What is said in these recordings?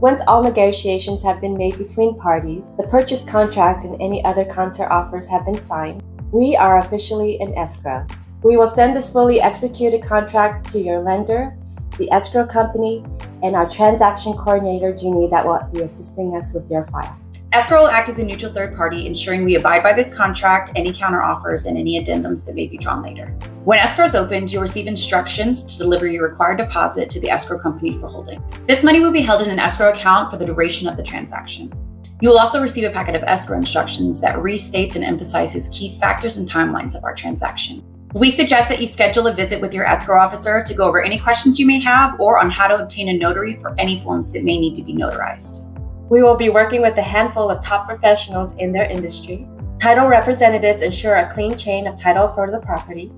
Once all negotiations have been made between parties, the purchase contract and any other counter offers have been signed, we are officially in escrow. We will send this fully executed contract to your lender, the escrow company, and our transaction coordinator, Jeannie, that will be assisting us with your file. Escrow will act as a neutral third party, ensuring we abide by this contract, any counteroffers, and any addendums that may be drawn later. When escrow is opened, you'll receive instructions to deliver your required deposit to the escrow company for holding. This money will be held in an escrow account for the duration of the transaction. You will also receive a packet of escrow instructions that restates and emphasizes key factors and timelines of our transaction. We suggest that you schedule a visit with your escrow officer to go over any questions you may have or on how to obtain a notary for any forms that may need to be notarized. We will be working with a handful of top professionals in their industry. Title representatives ensure a clean chain of title for the property.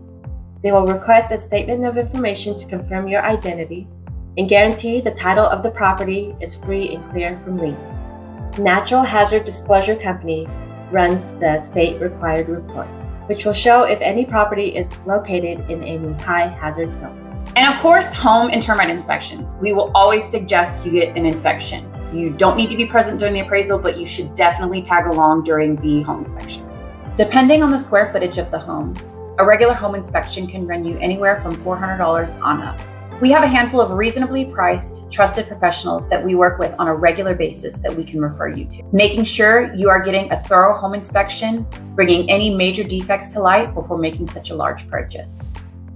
They will request a statement of information to confirm your identity and guarantee the title of the property is free and clear from liens. Natural Hazard Disclosure Company runs the state-required report, which will show if any property is located in any high hazard zones. And of course, home and termite inspections. We will always suggest you get an inspection. You don't need to be present during the appraisal, but you should definitely tag along during the home inspection. Depending on the square footage of the home, a regular home inspection can run you anywhere from $400 on up. We have a handful of reasonably priced, trusted professionals that we work with on a regular basis that we can refer you to, making sure you are getting a thorough home inspection, bringing any major defects to light before making such a large purchase.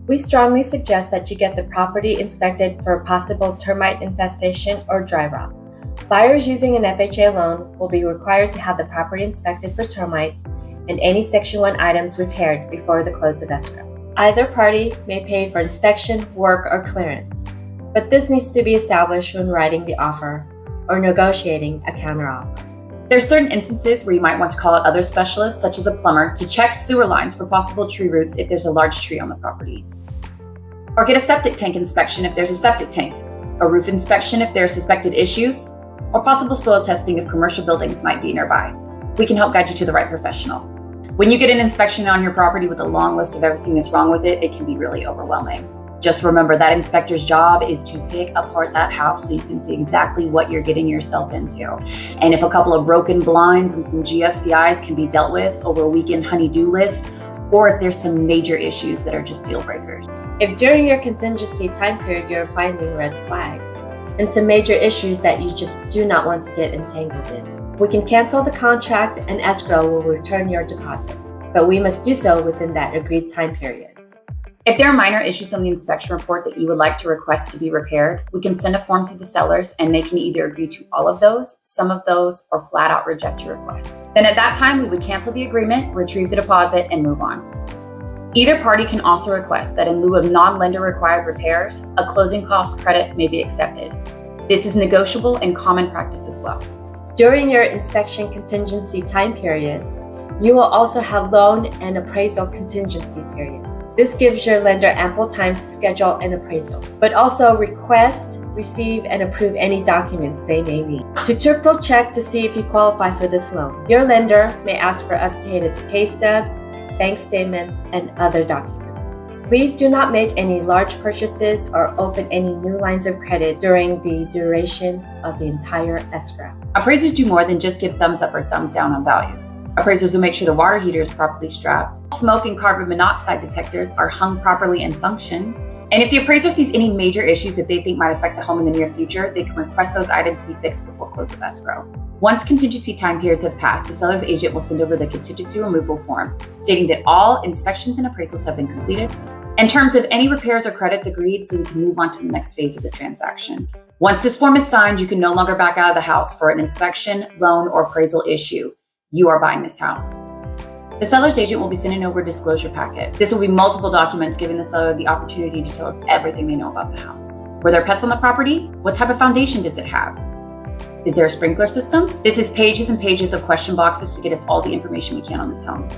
We strongly suggest that you get the property inspected for possible termite infestation or dry rot. Buyers using an FHA loan will be required to have the property inspected for termites and any Section 1 items repaired before the close of escrow. Either party may pay for inspection, work, or clearance, but this needs to be established when writing the offer or negotiating a counteroffer. There are certain instances where you might want to call out other specialists, such as a plumber, to check sewer lines for possible tree roots if there's a large tree on the property. Or get a septic tank inspection if there's a septic tank, a roof inspection if there are suspected issues, or possible soil testing if commercial buildings might be nearby. We can help guide you to the right professional. When you get an inspection on your property with a long list of everything that's wrong with it, it can be really overwhelming. Just remember that inspector's job is to pick apart that house so you can see exactly what you're getting yourself into. And if a couple of broken blinds and some GFCIs can be dealt with over a weekend honey-do list, or if there's some major issues that are just deal breakers. If during your contingency time period you're finding red flags and some major issues that you just do not want to get entangled in, we can cancel the contract and escrow will return your deposit, but we must do so within that agreed time period. If there are minor issues on the inspection report that you would like to request to be repaired, we can send a form to the sellers and they can either agree to all of those, some of those, or flat out reject your request. Then at that time, we would cancel the agreement, retrieve the deposit, and move on. Either party can also request that in lieu of non-lender required repairs, a closing cost credit may be accepted. This is negotiable and common practice as well. During your inspection contingency time period, you will also have loan and appraisal contingency periods. This gives your lender ample time to schedule an appraisal, but also request, receive, and approve any documents they may need. To triple check to see if you qualify for this loan, your lender may ask for updated pay stubs, bank statements, and other documents. Please do not make any large purchases or open any new lines of credit during the duration of the entire escrow. Appraisers do more than just give thumbs up or thumbs down on value. Appraisers will make sure the water heater is properly strapped, smoke and carbon monoxide detectors are hung properly and function, and if the appraiser sees any major issues that they think might affect the home in the near future, they can request those items be fixed before close of escrow. Once contingency time periods have passed, the seller's agent will send over the contingency removal form, stating that all inspections and appraisals have been completed, in terms of any repairs or credits agreed, so we can move on to the next phase of the transaction. Once this form is signed, you can no longer back out of the house for an inspection, loan, or appraisal issue. You are buying this house. The seller's agent will be sending over a disclosure packet. This will be multiple documents giving the seller the opportunity to tell us everything they know about the house. Were there pets on the property? What type of foundation does it have? Is there a sprinkler system? This is pages and pages of question boxes to get us all the information we can on this home.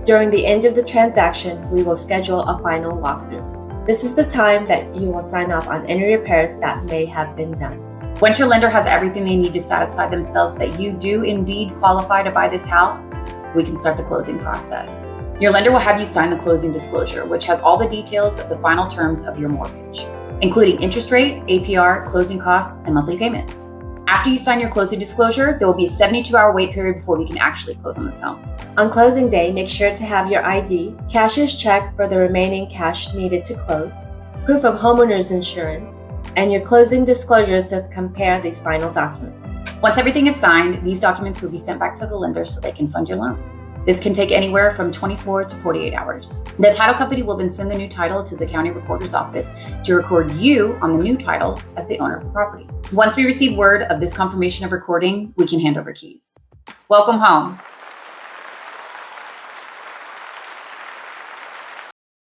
During the end of the transaction, we will schedule a final walkthrough. This is the time that you will sign off on any repairs that may have been done. Once your lender has everything they need to satisfy themselves that you do indeed qualify to buy this house, we can start the closing process. Your lender will have you sign the closing disclosure, which has all the details of the final terms of your mortgage, including interest rate, APR, closing costs, and monthly payment. After you sign your closing disclosure, there will be a 72-hour wait period before we can actually close on this home. On closing day, make sure to have your ID, cashier's check for the remaining cash needed to close, proof of homeowner's insurance, and your closing disclosure to compare these final documents. Once everything is signed, these documents will be sent back to the lender so they can fund your loan. This can take anywhere from 24 to 48 hours. The title company will then send the new title to the county recorder's office to record you on the new title as the owner of the property. Once we receive word of this confirmation of recording, we can hand over keys. Welcome home.